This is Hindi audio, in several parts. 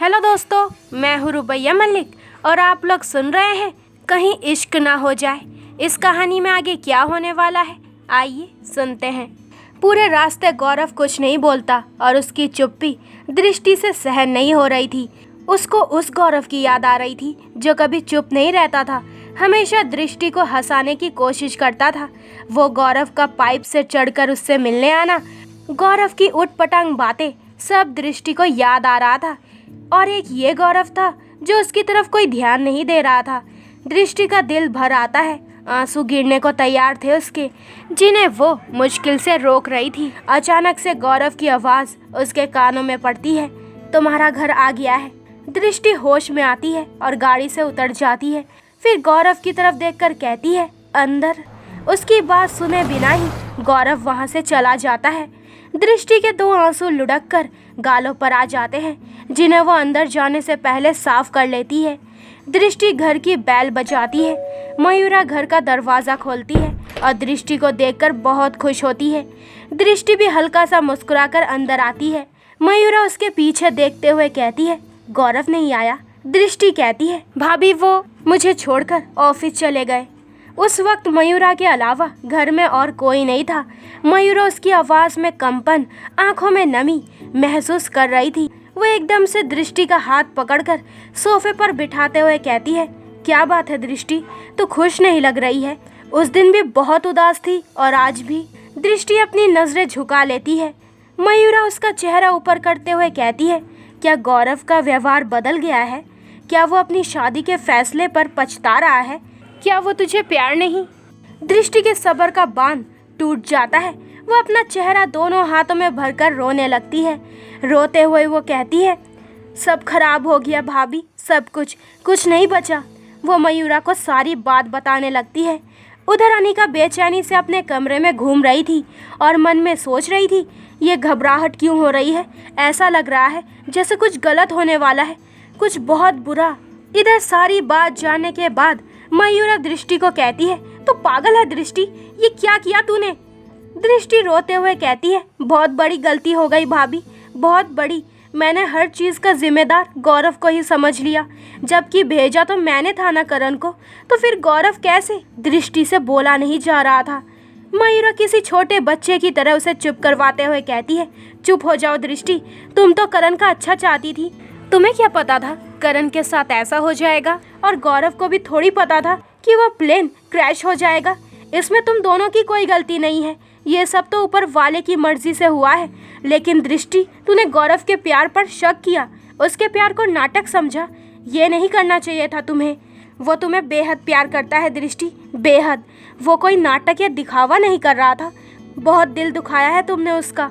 हेलो दोस्तों, मैं हूँ रुबैया मलिक और आप लोग सुन रहे हैं कहीं इश्क ना हो जाए। इस कहानी में आगे क्या होने वाला है, आइए सुनते हैं। पूरे रास्ते गौरव कुछ नहीं बोलता और उसकी चुप्पी दृष्टि से सहन नहीं हो रही थी। उसको उस गौरव की याद आ रही थी जो कभी चुप नहीं रहता था, हमेशा दृष्टि को हंसाने की कोशिश करता था। वो गौरव का पाइप से चढ़कर उससे मिलने आना, गौरव की उटपटांग बातें, सब दृष्टि को याद आ रहा था। और एक ये गौरव था जो उसकी तरफ कोई ध्यान नहीं दे रहा था। दृष्टि का दिल भर आता है, आंसू गिरने को तैयार थे उसके, जिन्हें वो मुश्किल से रोक रही थी। अचानक से गौरव की आवाज़ उसके कानों में पड़ती है, तुम्हारा घर आ गया है। दृष्टि होश में आती है और गाड़ी से उतर जाती है। फिर गौरव की तरफ देखकर कहती है, अंदर। उसकी बात सुने बिना ही गौरव वहाँ से चला जाता है। दृष्टि के दो आंसू लुढ़क कर गालों पर आ जाते हैं, जिन्हें वो अंदर जाने से पहले साफ कर लेती है। दृष्टि घर की बैल बजाती है। मयूरा घर का दरवाज़ा खोलती है और दृष्टि को देखकर बहुत खुश होती है। दृष्टि भी हल्का सा मुस्कुराकर अंदर आती है। मयूरा उसके पीछे देखते हुए कहती है, गौरव नहीं आया। दृष्टि कहती है, भाभी वो मुझे छोड़कर ऑफिस चले गए। उस वक्त मयूरा के अलावा घर में और कोई नहीं था। मयूरा उसकी आवाज़ में कंपन, आंखों में नमी महसूस कर रही थी। वो एकदम से दृष्टि का हाथ पकड़कर सोफे पर बिठाते हुए कहती है, क्या बात है दृष्टि, तू खुश नहीं लग रही है। उस दिन भी बहुत उदास थी और आज भी। दृष्टि अपनी नज़रें झुका लेती है। मयूरा उसका चेहरा ऊपर करते हुए कहती है, क्या गौरव का व्यवहार बदल गया है? क्या वो अपनी शादी के फैसले पर पछता रहा है? क्या वो तुझे प्यार नहीं? दृष्टि के सब्र का बांध टूट जाता है। वो अपना चेहरा दोनों हाथों में भरकर रोने लगती है। रोते हुए वो कहती है, सब खराब हो गया भाभी, सब कुछ नहीं बचा। वो मयूरा को सारी बात बताने लगती है। उधर अनिका बेचैनी से अपने कमरे में घूम रही थी और मन में सोच रही थी, ये घबराहट क्यों हो रही है? ऐसा लग रहा है जैसे कुछ गलत होने वाला है, कुछ बहुत बुरा। इधर सारी बात जानने के बाद मयूरा दृष्टि को कहती है, तो पागल है दृष्टि, ये क्या किया तूने? दृष्टि रोते हुए कहती है, बहुत बड़ी गलती हो गई भाभी, बहुत बड़ी। मैंने हर चीज़ का जिम्मेदार गौरव को ही समझ लिया, जबकि भेजा तो मैंने था ना करण को, तो फिर गौरव कैसे? दृष्टि से बोला नहीं जा रहा था। मयूरा किसी छोटे बच्चे की तरह उसे चुप करवाते हुए कहती है, चुप हो जाओ दृष्टि, तुम तो करण का अच्छा चाहती थी। तुम्हें क्या पता था करण के साथ ऐसा हो जाएगा? और गौरव को भी थोड़ी पता था कि वो प्लेन क्रैश हो जाएगा। इसमें तुम दोनों की कोई गलती नहीं है, ये सब तो ऊपर वाले की मर्जी से हुआ है। लेकिन दृष्टि, तूने गौरव के प्यार पर शक किया, उसके प्यार को नाटक समझा। ये नहीं करना चाहिए था तुम्हें। वो तुम्हें बेहद प्यार करता है दृष्टि, बेहद। वो कोई नाटक या दिखावा नहीं कर रहा था। बहुत दिल दुखाया है तुमने उसका।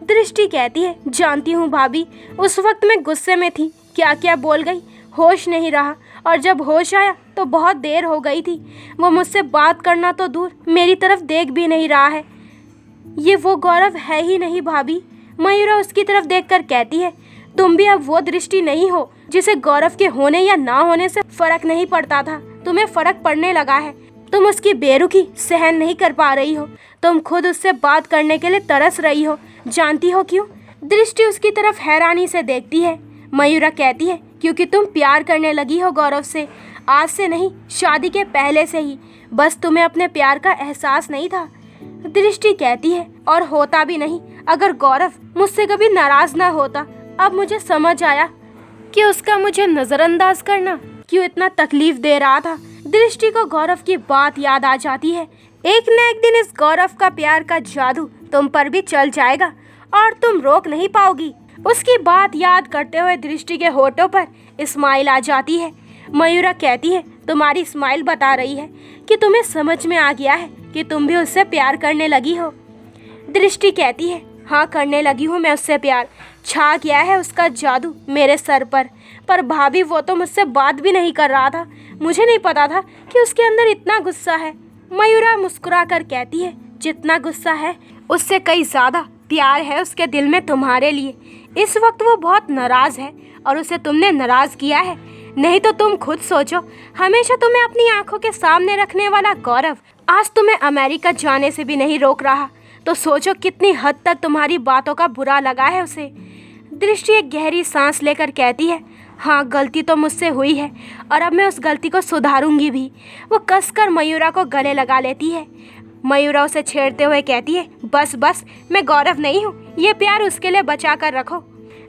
दृष्टि कहती है, जानती हूँ भाभी, उस वक्त मैं गुस्से में थी, क्या क्या बोल गई, होश नहीं रहा। और जब होश आया तो बहुत देर हो गई थी। वो मुझसे बात करना तो दूर, मेरी तरफ देख भी नहीं रहा है। ये वो गौरव है ही नहीं भाभी। मयूरा उसकी तरफ देखकर कहती है, तुम भी अब वो दृष्टि नहीं हो जिसे गौरव के होने या ना होने से फर्क नहीं पड़ता था। तुम्हें फर्क पड़ने लगा है। तुम उसकी बेरुखी सहन नहीं कर पा रही हो। तुम खुद उससे बात करने के लिए तरस रही हो। जानती हो क्यों? दृष्टि उसकी तरफ हैरानी से देखती है। मयूरा कहती है, क्योंकि तुम प्यार करने लगी हो गौरव से। आज से नहीं, शादी के पहले से ही। बस तुम्हें अपने प्यार का एहसास नहीं था। दृष्टि कहती है, और होता भी नहीं अगर गौरव मुझसे कभी नाराज ना होता। अब मुझे समझ आया कि उसका मुझे नज़रअंदाज करना क्यों इतना तकलीफ दे रहा था। दृष्टि को गौरव की बात याद आ जाती है। एक न एक दिन इस गौरव का प्यार का जादू तुम पर भी चल जाएगा और तुम रोक नहीं पाओगी। उसकी बात याद करते हुए दृष्टि के होठों पर स्माइल आ जाती है। मयूरा कहती है, तुम्हारी स्माइल बता रही है कि तुम्हें समझ में आ गया है कि तुम भी उससे प्यार करने लगी हो। दृष्टि कहती है, हाँ करने लगी हूँ मैं उससे प्यार। छा गया है उसका जादू मेरे सर पर भाभी वो तो मुझसे बात भी नहीं कर रहा था। मुझे नहीं पता था कि उसके अंदर इतना गुस्सा है। मयूरा मुस्कुरा कर कहती है, जितना गुस्सा है उससे कई ज़्यादा प्यार है उसके दिल में तुम्हारे लिए। इस वक्त वो बहुत नाराज़ है और उसे तुमने नाराज़ किया है। नहीं तो तुम खुद सोचो, हमेशा तुम्हें अपनी आंखों के सामने रखने वाला गौरव आज तुम्हें अमेरिका जाने से भी नहीं रोक रहा। तो सोचो कितनी हद तक तुम्हारी बातों का बुरा लगा है उसे। दृष्टि एक गहरी सांस लेकर कहती है, हाँ गलती तो मुझसे हुई है और अब मैं उस गलती को सुधारूंगी भी। वो कसकर मयूरा को गले लगा लेती है। मयूरा उसे छेड़ते हुए कहती है, बस बस, मैं गौरव नहीं हूँ, ये प्यार उसके लिए बचा कर रखो।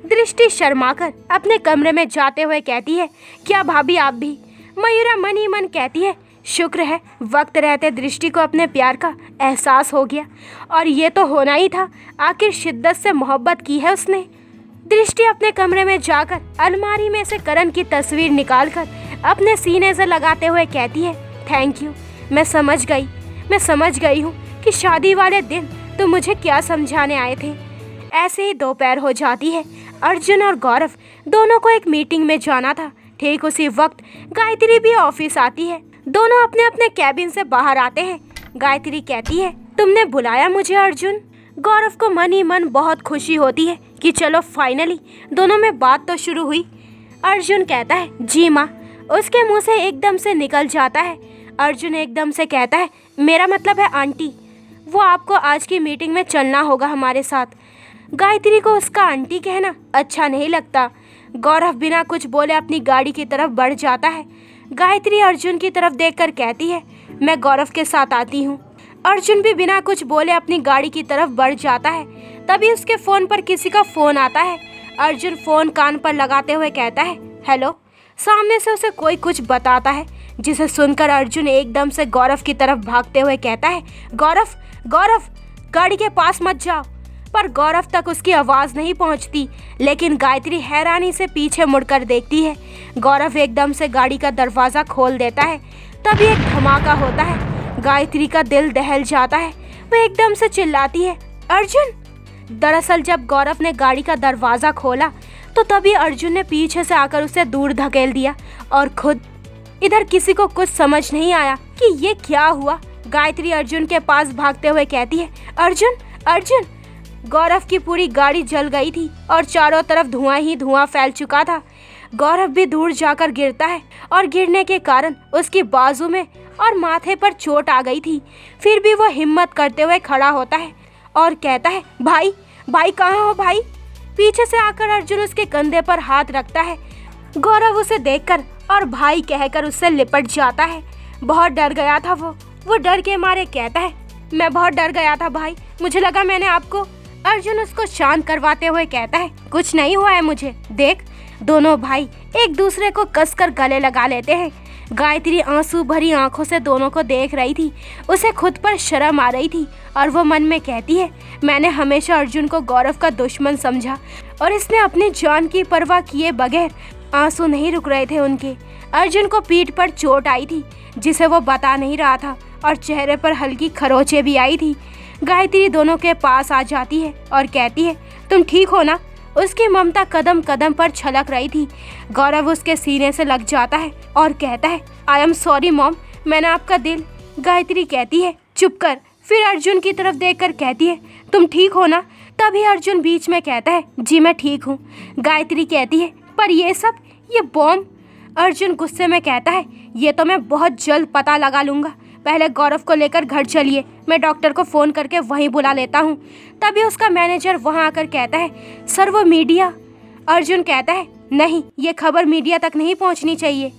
दृष्टि शर्माकर अपने कमरे में जाते हुए कहती है, क्या भाभी आप भी? मयूरा मन ही मन कहती है, शुक्र है वक्त रहते दृष्टि को अपने प्यार का एहसास हो गया, और ये तो होना ही था, आखिर शिद्दत से मोहब्बत की है उसने। दृष्टि अपने कमरे में जाकर अलमारी में से करण की तस्वीर निकालकर अपने सीने से लगाते हुए कहती है, थैंक यू, मैं समझ गई हूँ कि शादी वाले दिन तुम मुझे क्या समझाने आए थे। ऐसे ही दोपहर हो जाती है। अर्जुन और गौरव दोनों को एक मीटिंग में जाना था। ठीक उसी वक्त गायत्री भी ऑफिस आती है। दोनों अपने अपने कैबिन से बाहर आते हैं। गायत्री कहती है, तुमने बुलाया मुझे अर्जुन? गौरव को मन ही मन बहुत खुशी होती है कि चलो फाइनली दोनों में बात तो शुरू हुई। अर्जुन कहता है, जी माँ। उसके मुंह से एकदम से निकल जाता है। अर्जुन एकदम से कहता है, मेरा मतलब है आंटी, वो आपको आज की मीटिंग में चलना होगा हमारे साथ। गायत्री को उसका आंटी कहना अच्छा नहीं लगता। गौरव बिना कुछ बोले अपनी गाड़ी की तरफ बढ़ जाता है। गायत्री अर्जुन की तरफ देखकर कहती है, मैं गौरव के साथ आती हूँ। अर्जुन भी बिना कुछ बोले अपनी गाड़ी की तरफ बढ़ जाता है। तभी उसके फ़ोन पर किसी का फ़ोन आता है। अर्जुन फ़ोन कान पर लगाते हुए कहता है, हेलो। सामने से उसे कोई कुछ बताता है, जिसे सुनकर अर्जुन एकदम से गौरव की तरफ भागते हुए कहता है, गौरव गौरव, गाड़ी के पास मत जाओ। पर गौरव तक उसकी आवाज़ नहीं पहुंचती। लेकिन गायत्री हैरानी से पीछे मुड़कर देखती है। गौरव एकदम से गाड़ी का दरवाज़ा खोल देता है। तभी एक धमाका होता है। गायत्री का दिल दहल जाता है। वह एकदम से चिल्लाती है, अर्जुन। दरअसल जब गौरव ने गाड़ी का दरवाज़ा खोला तो तभी अर्जुन ने पीछे से आकर उसे दूर धकेल दिया और खुद। इधर किसी को कुछ समझ नहीं आया कि ये क्या हुआ। गायत्री अर्जुन के पास भागते हुए कहती है, अर्जुन अर्जुन। गौरव की पूरी गाड़ी जल गई थी और चारों तरफ धुआं ही धुआं फैल चुका था। गौरव भी दूर जाकर गिरता है और गिरने के कारण उसकी बाजू में और माथे पर चोट आ गई थी। फिर भी वो हिम्मत करते हुए खड़ा होता है और कहता है, भाई भाई कहाँ हो भाई? पीछे से आकर अर्जुन उसके कंधे पर हाथ रखता है। गौरव उसे देखकर और भाई कहकर उससे लिपट जाता है। बहुत डर गया था वो डर के मारे कहता है, मैं बहुत डर गया था भाई, मुझे लगा मैंने आपको। अर्जुन उसको शांत करवाते हुए कहता है, कुछ नहीं हुआ है मुझे, देख। दोनों भाई एक दूसरे को कसकर गले लगा लेते हैं। गायत्री आंसू भरी आंखों से दोनों को देख रही थी। उसे खुद पर शर्म आ रही थी और वो मन में कहती है, मैंने हमेशा अर्जुन को गौरव का दुश्मन समझा और इसने अपनी जान की परवाह किए बगैर। आंसू नहीं रुक रहे थे उनके। अर्जुन को पीठ पर चोट आई थी जिसे वो बता नहीं रहा था और चेहरे पर हल्की खरोंचें भी आई थी। गायत्री दोनों के पास आ जाती है और कहती है, तुम ठीक हो ना? उसकी ममता कदम कदम पर छलक रही थी। गौरव उसके सीने से लग जाता है और कहता है, आई एम सॉरी मॉम, मैंने आपका दिल। गायत्री कहती है, चुप कर। फिर अर्जुन की तरफ देखकर कहती है, तुम ठीक हो ना? तभी अर्जुन बीच में कहता है, जी मैं ठीक हूँ। गायत्री कहती है, पर ये सब, ये बॉम्ब? अर्जुन गुस्से में कहता है, ये तो मैं बहुत जल्द पता लगा लूँगा। पहले गौरव को लेकर घर चलिए, मैं डॉक्टर को फ़ोन करके वहीं बुला लेता हूँ। तभी उसका मैनेजर वहाँ आकर कहता है, सर वो मीडिया। अर्जुन कहता है, नहीं, ये खबर मीडिया तक नहीं पहुँचनी चाहिए।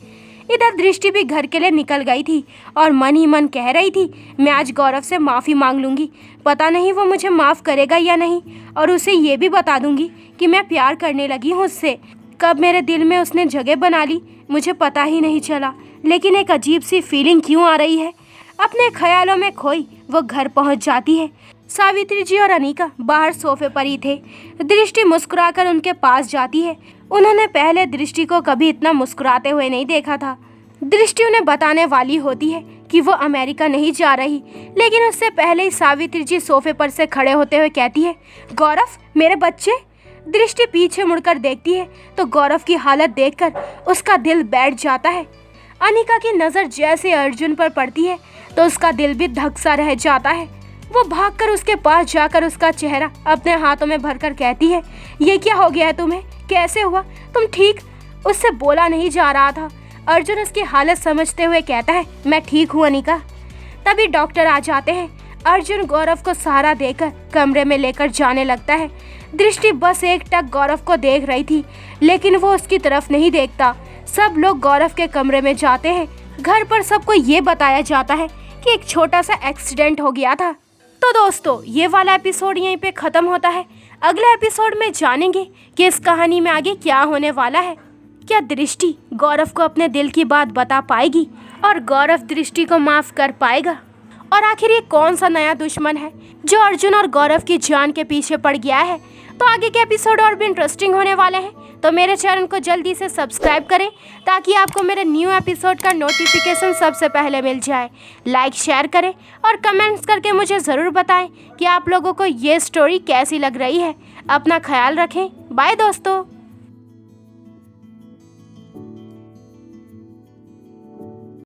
इधर दृष्टि भी घर के लिए निकल गई थी और मन ही मन कह रही थी, मैं आज गौरव से माफ़ी मांग लूँगी, पता नहीं वो मुझे माफ़ करेगा या नहीं। और उसे ये भी बता दूँगी कि मैं प्यार करने लगी हूँ उससे। कब मेरे दिल में उसने जगह बना ली मुझे पता ही नहीं चला, लेकिन एक अजीब सी फीलिंग क्यों आ रही है। अपने ख्यालों में खोई वो घर पहुंच जाती है। सावित्री जी और अनिका बाहर सोफे पर ही थे। दृष्टि मुस्कुराकर उनके पास जाती है। उन्होंने पहले दृष्टि को कभी इतना मुस्कुराते हुए नहीं देखा था। दृष्टि उन्हें बताने वाली होती है कि वो अमेरिका नहीं जा रही, लेकिन उससे पहले ही सावित्री जी सोफे पर से खड़े होते हुए कहती है, गौरव मेरे बच्चे। दृष्टि पीछे मुड़कर देखती है तो गौरव की हालत देखकर उसका दिल बैठ जाता है। अनिका की नज़र जैसे अर्जुन पर पड़ती है तो उसका दिल भी धक सा रह जाता है। वो भागकर उसके पास जाकर उसका चेहरा अपने हाथों में भरकर कहती है, ये क्या हो गया है तुम्हें? कैसे हुआ? तुम ठीक? उससे बोला नहीं जा रहा था। अर्जुन उसकी हालत समझते हुए कहता है, मैं ठीक हूँ अनिका। तभी डॉक्टर आ जाते हैं। अर्जुन गौरव को सहारा देकर कमरे में लेकर जाने लगता है। दृष्टि बस एक टक गौरव को देख रही थी, लेकिन वो उसकी तरफ नहीं देखता। सब लोग गौरव के कमरे में जाते हैं। घर पर सबको ये बताया जाता है कि एक छोटा सा एक्सीडेंट हो गया था। तो दोस्तों, ये वाला एपिसोड यहीं पे खत्म होता है। अगले एपिसोड में जानेंगे कि इस कहानी में आगे क्या होने वाला है। क्या दृष्टि गौरव को अपने दिल की बात बता पाएगी और गौरव दृष्टि को माफ कर पाएगा? और आखिर ये कौन सा नया दुश्मन है जो अर्जुन और गौरव की जान के पीछे पड़ गया है? तो आगे के एपिसोड और भी इंटरेस्टिंग होने वाले हैं, तो मेरे चैनल को जल्दी से सब्सक्राइब करें ताकि आपको मेरे न्यू एपिसोड का नोटिफिकेशन सबसे पहले मिल जाए। लाइक शेयर करें और कमेंट्स करके मुझे ज़रूर बताएं कि आप लोगों को ये स्टोरी कैसी लग रही है। अपना ख्याल रखें। बाय दोस्तों।